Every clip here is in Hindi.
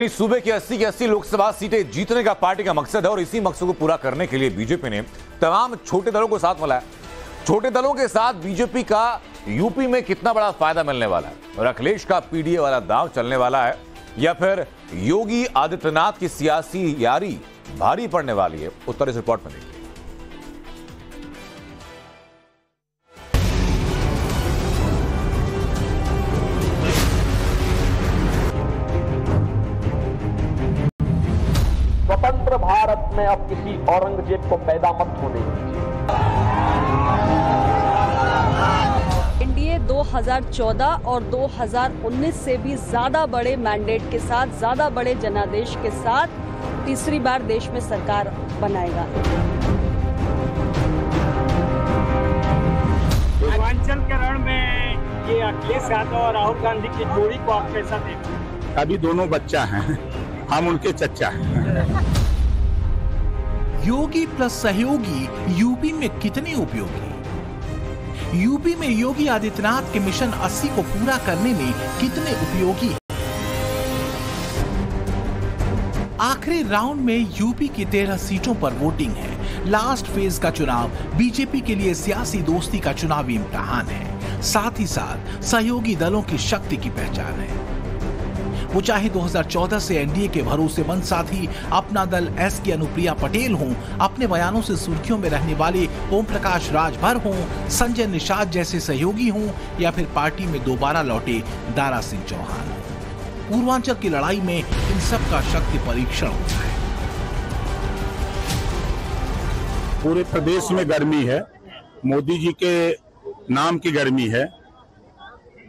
सूबे की 80 की 80 लोकसभा सीटें जीतने का पार्टी का मकसद है और इसी मकसद को पूरा करने के लिए बीजेपी ने तमाम छोटे दलों को साथ मिलाया। छोटे दलों के साथ बीजेपी का यूपी में कितना बड़ा फायदा मिलने वाला है और अखिलेश का पीडीए वाला दांव चलने वाला है या फिर योगी आदित्यनाथ की सियासी यारी भारी पड़ने वाली है, उत्तर इस रिपोर्ट में देखिए। स्वतंत्र भारत में अब किसी औरंगजेब को पैदा मत होने दीजिए। एनडीए 2014 और 2019 से भी ज्यादा बड़े मैंडेट के साथ, ज्यादा बड़े जनादेश के साथ तीसरी बार देश में सरकार बनाएगा। पूर्वांचल के रण में ये अखिलेश यादव और राहुल गांधी की जोड़ी को आप कैसा देखते हैं? अभी दोनों बच्चा हैं, हम उनके चच्चा हैं। योगी प्लस सहयोगी यूपी में कितने उपयोगी? यूपी में योगी आदित्यनाथ के मिशन 80 को पूरा करने में कितने उपयोगी? आखिरी राउंड में यूपी की 13 सीटों पर वोटिंग है। लास्ट फेज का चुनाव बीजेपी के लिए सियासी दोस्ती का चुनावी इम्तिहान है, साथ ही साथ सहयोगी दलों की शक्ति की पहचान है। वो चाहे 2014 से एनडीए के भरोसेमंद साथी अपना दल एस की अनुप्रिया पटेल हों, अपने बयानों से सुर्खियों में रहने वाले ओम प्रकाश राजभर हों, संजय निषाद जैसे सहयोगी हों या फिर पार्टी में दोबारा लौटे दारा सिंह चौहान हों। पूर्वांचल की लड़ाई में इन सब का शक्ति परीक्षण होता है। पूरे प्रदेश में गर्मी है, मोदी जी के नाम की गर्मी है,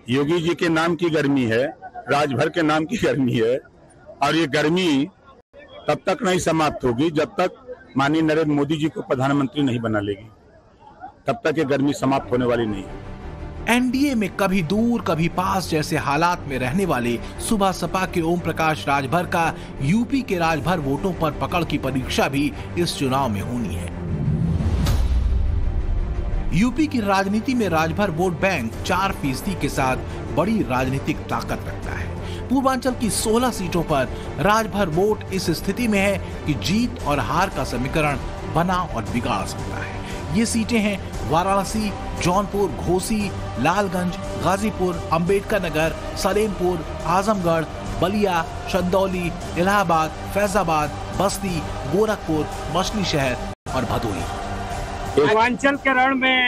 योगी जी के नाम की गर्मी है, राजभर के नाम की गर्मी है और ये गर्मी तब तक नहीं समाप्त होगी जब तक माननीय नरेंद्र मोदी जी को प्रधानमंत्री नहीं बना लेगी, तब तक ये गर्मी समाप्त होने वाली नहीं है। एनडीए में कभी दूर कभी पास जैसे हालात में रहने वाले सुबह सपा के ओम प्रकाश राजभर का यूपी के राजभर वोटों पर पकड़ की परीक्षा भी इस चुनाव में होनी है। यूपी की राजनीति में राजभर वोट बैंक 4% के साथ बड़ी राजनीतिक ताकत रखता है। पूर्वांचल की 16 सीटों पर राजभर वोट इस स्थिति में है कि जीत और हार का समीकरण बना और बिगाड़ सकता है। ये सीटें हैं वाराणसी, जौनपुर, घोसी, लालगंज, गाजीपुर, अंबेडकर नगर, सलेमपुर, आजमगढ़, बलिया, चंदौली, इलाहाबाद, फैजाबाद, बस्ती, गोरखपुर, मछली शहर और भदोही। पूर्वांचल के रण में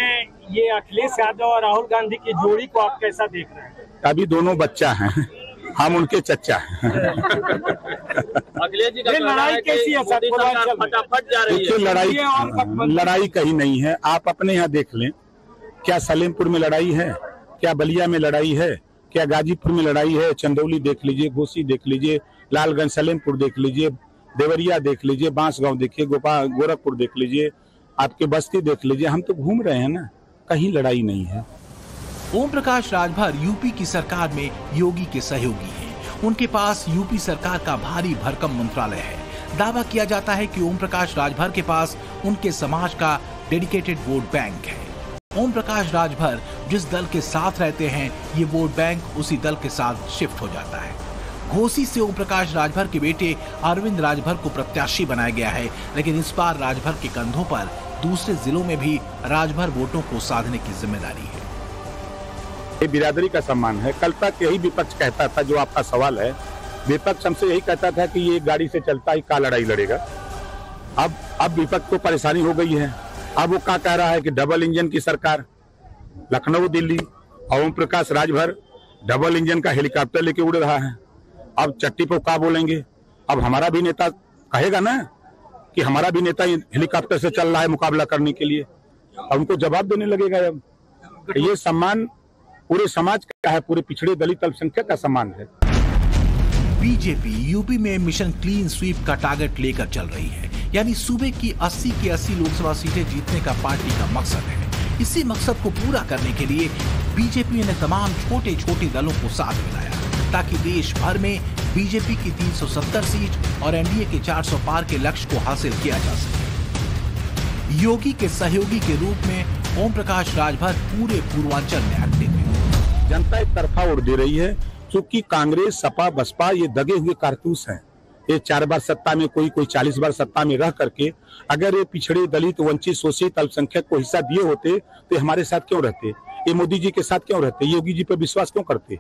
ये अखिलेश यादव और राहुल गांधी की जोड़ी को आप कैसा देख रहे हैं? अभी दोनों बच्चा हैं, हम उनके चच्चा हैं। अखिलेश जी का लड़ाई कैसी है सर? फटाफट जा रही है। लड़ाई कहीं नहीं है। आप अपने यहाँ देख लें, क्या सलेमपुर में लड़ाई है, क्या बलिया में लड़ाई है, क्या गाजीपुर में लड़ाई है? चंदौली देख लीजिए, घोसी देख लीजिए, लालगंज सलेमपुर देख लीजिए, देवरिया देख लीजिए, बांसगांव देखिए, गोरखपुर देख लीजिए, आपके बस्ती देख लीजिए। हम तो घूम रहे हैं ना, कहीं लड़ाई नहीं है। ओम प्रकाश राजभर यूपी की सरकार में योगी के सहयोगी हैं। उनके पास यूपी सरकार का भारी भरकम मंत्रालय है। दावा किया जाता है कि ओम प्रकाश राजभर के पास उनके समाज का डेडिकेटेड वोट बैंक है। ओम प्रकाश राजभर जिस दल के साथ रहते हैं, ये वोट बैंक उसी दल के साथ शिफ्ट हो जाता है। घोसी से ओम प्रकाश राजभर के बेटे अरविंद राजभर को प्रत्याशी बनाया गया है, लेकिन इस बार राजभर के कंधों पर दूसरे जिलों में भी राजभर वोटों को साधने की जिम्मेदारी है। ये बिरादरी का सम्मान है। कल तक यही विपक्ष कहता था, जो आपका सवाल है, विपक्ष हमसे यही कहता था कि ये गाड़ी से चलता ही का लड़ाई लड़ेगा। अब विपक्ष को परेशानी हो गई है। अब वो क्या कह रहा है कि डबल इंजन की सरकार, लखनऊ दिल्ली और ओम प्रकाश राजभर डबल इंजन का हेलीकॉप्टर लेके उड़ रहा है। अब चट्टी पर क्या बोलेंगे? अब हमारा भी नेता कहेगा ना कि हमारा भी नेता हेलीकॉप्टर से चल रहा है मुकाबला करने के लिए, अब उनको जवाब देने लगेगा। अब ये सम्मान पूरे समाज का है, पूरे पिछड़े दलित अल्पसंख्यक का सम्मान है। बीजेपी यूपी में मिशन क्लीन स्वीप का टारगेट लेकर चल रही है, यानी सूबे की 80 की 80 लोकसभा सीटें जीतने का पार्टी का मकसद है। इसी मकसद को पूरा करने के लिए बीजेपी ने तमाम छोटे छोटे दलों को साथ मिलाया ताकि देश भर में बीजेपी की 370 सीट और एनडीए के 400 पार के लक्ष्य को हासिल किया जा सके। योगी के सहयोगी के रूप में ओम प्रकाश राजभर पूरे पूर्वांचल में एक्टिव है। जनता एक तरफा वोट दे रही है। क्योंकि कांग्रेस, सपा, बसपा ये दगे हुए कारतूस हैं। ये 4 बार सत्ता में, कोई 40 बार सत्ता में रह करके अगर ये पिछड़े, दलित, वंचित, शोषित, अल्पसंख्यक को हिस्सा दिए होते तो हमारे साथ क्यों रहते? ये मोदी जी के साथ क्यों रहते? योगी जी पर विश्वास क्यों करते?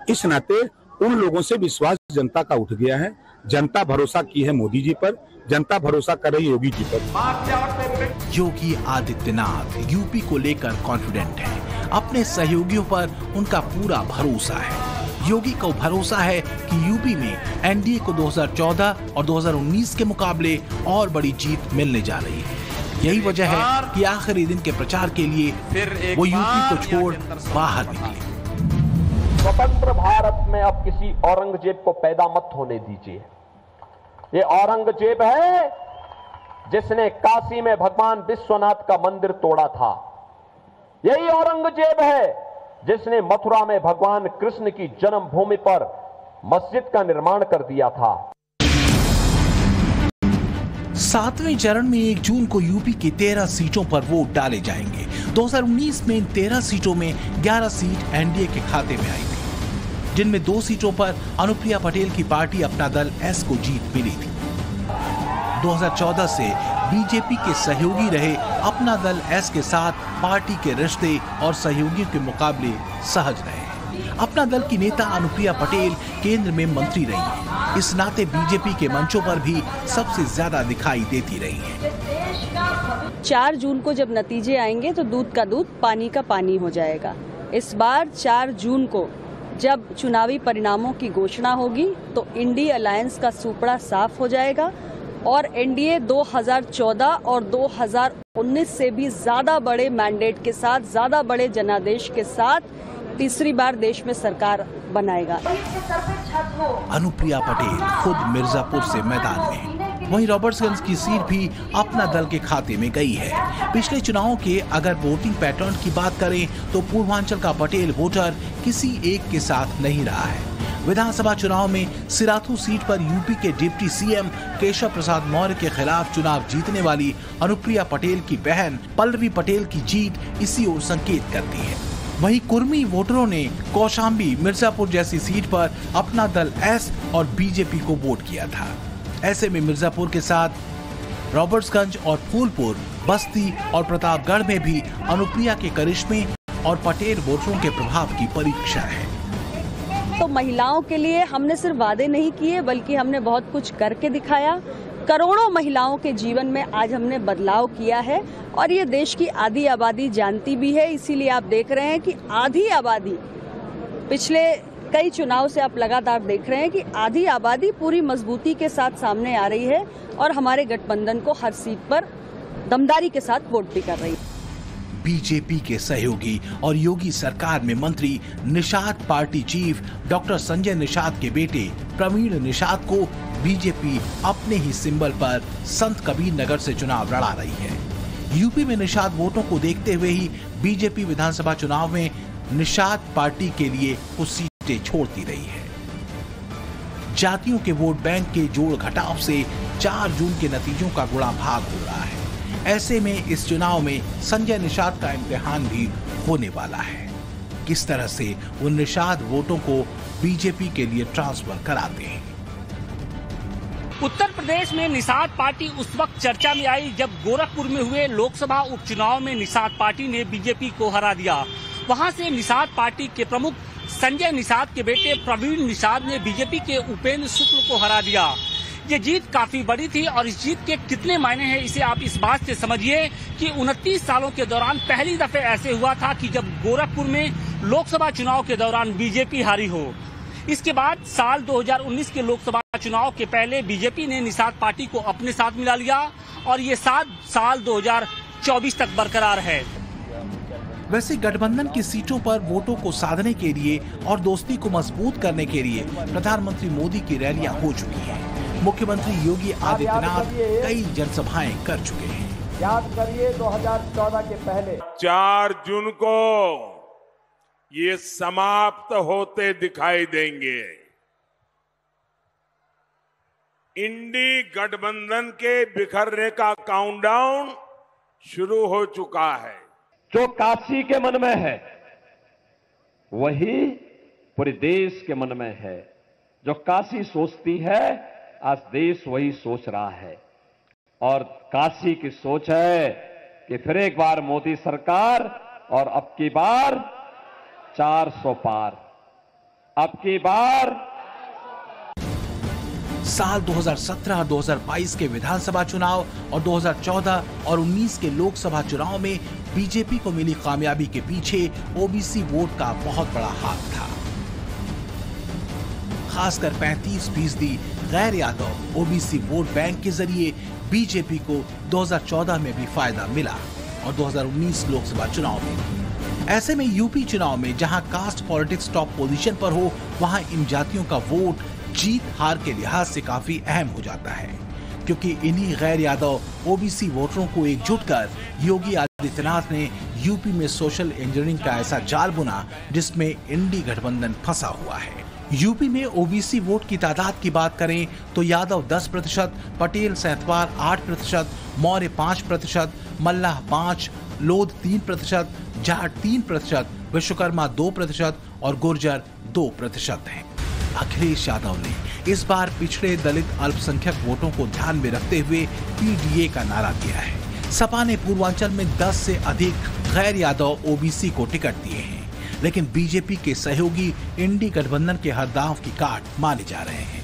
इस नाते उन लोगों से विश्वास जनता का उठ गया है। जनता भरोसा की है मोदी जी पर, जनता भरोसा कर रही है योगी जी पर। योगी आदित्यनाथ यूपी को लेकर कॉन्फिडेंट है। अपने सहयोगियों पर उनका पूरा भरोसा है। योगी को भरोसा है कि यूपी में एनडीए को 2014 और 2019 के मुकाबले और बड़ी जीत मिलने जा रही है। यही वजह है कि आखिरी दिन के प्रचार के लिए वो यूपी को छोड़ बाहर निकले। स्वतंत्र भारत में अब किसी औरंगजेब को पैदा मत होने दीजिए। ये औरंगजेब है जिसने काशी में भगवान विश्वनाथ का मंदिर तोड़ा था। यही औरंगजेब है जिसने मथुरा में भगवान कृष्ण की जन्मभूमि पर मस्जिद का निर्माण कर दिया था। 7वें चरण में 1 जून को यूपी की 13 सीटों पर वोट डाले जाएंगे। 2019 में इन 13 सीटों में 11 सीट एनडीए के खाते में आई थी, जिनमें 2 सीटों पर अनुप्रिया पटेल की पार्टी अपना दल एस को जीत मिली थी। 2014 से बीजेपी के सहयोगी रहे अपना दल एस के साथ पार्टी के रिश्ते और सहयोगियों के मुकाबले सहज रहे। अपना दल की नेता अनुप्रिया पटेल केंद्र में मंत्री रही है। इस नाते बीजेपी के मंचों पर भी सबसे ज्यादा दिखाई देती रही है। 4 जून को जब नतीजे आएंगे तो दूध का दूध, पानी का पानी हो जाएगा। इस बार 4 जून को जब चुनावी परिणामों की घोषणा होगी तो इंडी अलायंस का सुपड़ा साफ हो जाएगा और एनडीए 2014 और 2019 से भी ज्यादा बड़े मैंडेट के साथ, ज्यादा बड़े जनादेश के साथ तीसरी बार देश में सरकार बनाएगा। अनुप्रिया पटेल खुद मिर्जापुर से मैदान में, वहीं रॉबर्ट्सगंज की सीट भी अपना दल के खाते में गई है। पिछले चुनावों के अगर वोटिंग पैटर्न की बात करें तो पूर्वांचल का पटेल वोटर किसी एक के साथ नहीं रहा है। विधानसभा चुनाव में सिराथू सीट पर यूपी के डिप्टी सीएम केशव प्रसाद मौर्य के खिलाफ चुनाव जीतने वाली अनुप्रिया पटेल की बहन पल्लवी पटेल की जीत इसी ओर संकेत करती है। वहीं कुर्मी वोटरों ने कौशाम्बी, मिर्जापुर जैसी सीट पर अपना दल एस और बीजेपी को वोट किया था। ऐसे में मिर्जापुर के साथ रॉबर्ट्सगंज और फूलपुर, बस्ती और प्रतापगढ़ में भी अनुप्रिया के करिश्मे और पटेल वोटरों के प्रभाव की परीक्षा है। तो महिलाओं के लिए हमने सिर्फ वादे नहीं किए बल्कि हमने बहुत कुछ करके दिखाया। करोड़ों महिलाओं के जीवन में आज हमने बदलाव किया है और ये देश की आधी आबादी जानती भी है। इसीलिए आप देख रहे हैं कि आधी आबादी, पिछले कई चुनाव से आप लगातार देख रहे हैं कि आधी आबादी पूरी मजबूती के साथ सामने आ रही है और हमारे गठबंधन को हर सीट पर दमदारी के साथ वोट भी कर रही है। बीजेपी के सहयोगी और योगी सरकार में मंत्री Nishad party chief doctor Sanjay Nishad के बेटे प्रवीण निषाद को बीजेपी अपने ही सिंबल पर संत कबीर नगर से चुनाव लड़ा रही है। यूपी में निषाद वोटों को देखते हुए ही बीजेपी विधानसभा चुनाव में निषाद पार्टी के लिए कुछ सीटें छोड़ती रही है। जातियों के वोट बैंक के जोड़ घटाव से 4 जून के नतीजों का गुणा भाग हो रहा है। ऐसे में इस चुनाव में संजय निषाद का इम्तिहान भी होने वाला है। किस तरह से वो निषाद वोटों को बीजेपी के लिए ट्रांसफर कराते हैं। उत्तर प्रदेश में निषाद पार्टी उस वक्त चर्चा में आई जब गोरखपुर में हुए लोकसभा उपचुनाव में निषाद पार्टी ने बीजेपी को हरा दिया। वहां से निषाद पार्टी के प्रमुख संजय निषाद के बेटे प्रवीण निषाद ने बीजेपी के उपेंद्र शुक्ल को हरा दिया। ये जीत काफी बड़ी थी और इस जीत के कितने मायने हैं इसे आप इस बात से समझिए कि 29 सालों के दौरान पहली दफे ऐसे हुआ था कि जब गोरखपुर में लोकसभा चुनाव के दौरान बीजेपी हारी हो। इसके बाद साल 2019 के लोकसभा चुनाव के पहले बीजेपी ने निषाद पार्टी को अपने साथ मिला लिया और ये साथ साल 2024 तक बरकरार है। वैसे गठबंधन की सीटों पर वोटों को साधने के लिए और दोस्ती को मजबूत करने के लिए प्रधानमंत्री मोदी की रैलियां हो चुकी हैं। मुख्यमंत्री योगी आदित्यनाथ कई जनसभाएं कर चुके हैं। याद करिए 2014 के पहले 4 जून को ये समाप्त होते दिखाई देंगे। इंडी गठबंधन के बिखरने का काउंटडाउन शुरू हो चुका है। जो काशी के मन में है वही पूरे देश के मन में है। जो काशी सोचती है, आज देश वही सोच रहा है। और काशी की सोच है कि फिर एक बार मोदी सरकार, और अब की बार 400 पार, अब की बार। साल 2017 और 2022 के विधानसभा चुनाव और 2014 और 19 के लोकसभा चुनाव में बीजेपी को मिली कामयाबी के पीछे ओबीसी वोट का बहुत बड़ा हाथ था। खासकर 35% गैर यादव ओबीसी वोट बैंक के जरिए बीजेपी को 2014 में भी फायदा मिला और 2019 लोकसभा चुनाव में। ऐसे में यूपी चुनाव में जहां कास्ट पॉलिटिक्स टॉप पोजीशन पर हो, वहां इन जातियों का वोट जीत हार के लिहाज से काफी अहम हो जाता है, क्योंकि इन्हीं गैर यादव ओबीसी वोटरों को एकजुट कर योगी आदित्यनाथ ने यूपी में सोशल इंजीनियरिंग का ऐसा जाल बुना जिसमें इंडी गठबंधन फंसा हुआ है। यूपी में ओबीसी वोट की तादाद की बात करें तो यादव 10%, पटेल सहतवार 8%, मौर्य 5%, मल्लाह 5%, लोध 3%, जाट 3%, विश्वकर्मा 2% और गुर्जर 2% हैं। अखिलेश यादव ने इस बार पिछड़े दलित अल्पसंख्यक वोटों को ध्यान में रखते हुए पीडीए का नारा दिया है। सपा ने पूर्वांचल में 10 से अधिक गैर यादव ओबीसी को टिकट दिए हैं, लेकिन बीजेपी के सहयोगी इंडी गठबंधन के हर दांव की काट माने जा रहे हैं।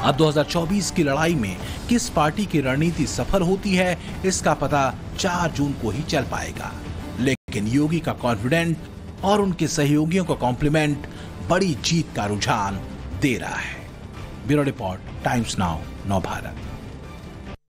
अब 2024 की लड़ाई में किस पार्टी की रणनीति सफल होती है, इसका पता 4 जून को ही चल पाएगा। लेकिन योगी का कॉन्फिडेंट और उनके सहयोगियों का कॉम्प्लीमेंट बड़ी जीत का रुझान दे रहा है। ब्यूरो रिपोर्ट, टाइम्स नाउ, नव भारत।